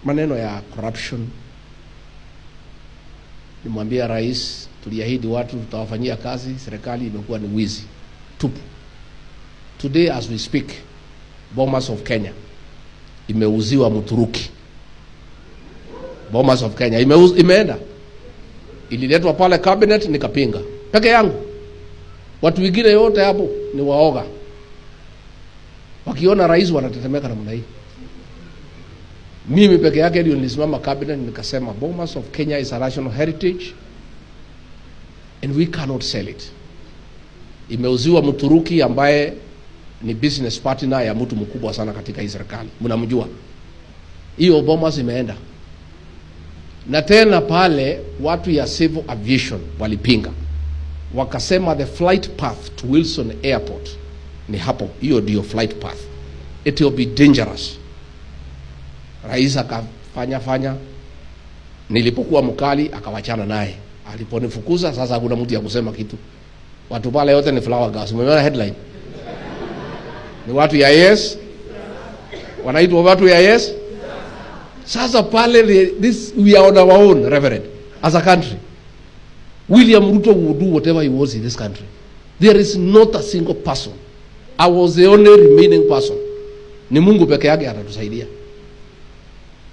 maneno ya corruption, nimwambia rais, tuliahidi watu tutawafanyia kazi, serikali imekuwa ni wizi tupu. Today as we speak, Bomas of Kenya imeuziwa Mturuki. Bomas of Kenya imeenda, ililetwa pale cabinet nikapinga peke yangu. Watu wengine yote hapo ni waoga, wakiona rais wanatetemeka namna hii. Mimi peke yake ndio nilisimama cabinet nikasema Bomas of Kenya is a national heritage and we cannot sell it. Imeuziwa Mturuki ambaye ni business partner ya mtu mkubwa sana katika hii serikali, mnamjua. Hiyo Bomas imeenda. Na tena pale watu ya civil aviation walipinga, wakasema the flight path to Wilson Airport ni hapo, hiyo ndio flight path, it will be dangerous. Rais akafanya, nilipokuwa mkali akawachana naye. Aliponifukuza sasa hakuna mtu ya kusema kitu. Watu pale yote ni flower gas. Umeona headline? Ni watu ya yes. Wanaitwa watu ya yes. Sasa pale we are on our own, Reverend, as a country. William Ruto would do whatever he wants in this country. There is not a single person. I was the only remaining person. Ni Mungu peke yake atatusaidia.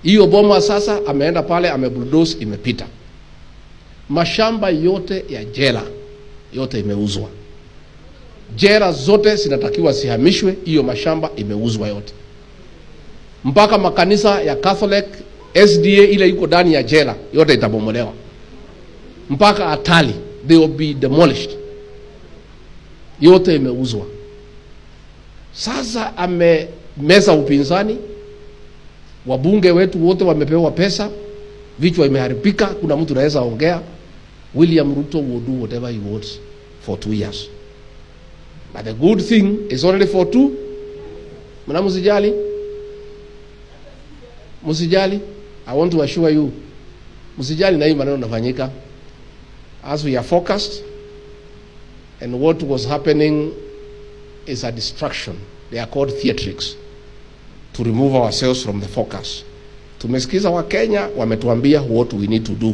Hiyo Bomas sasa ameenda pale, amebulldoze, imepita. Mashamba yote ya jela yote imeuzwa. Jela zote zinatakiwa sihamishwe, hiyo mashamba imeuzwa yote. Mpaka makanisa ya Catholic, SDA ile iko ndani ya jela yote itabomolewa. Mpaka Atali, they will be demolished. Yote imeuzwa. Sasa amemeza upinzani. Wabunge wetu wote wamepewa pesa, vichwa imeharibika, kuna mtu anaweza ongea. William Ruto will do whatever he wants for 2 years. But the good thing is only for 2. Mna msijali. Msijali. I want to assure you. Msijali na hii maneno yanafanyika. As we are focused, and what was happening is a distraction. They are called theatrics, to remove ourselves from the focus. Tumesikiza wa Kenya wametuambia what we need to do.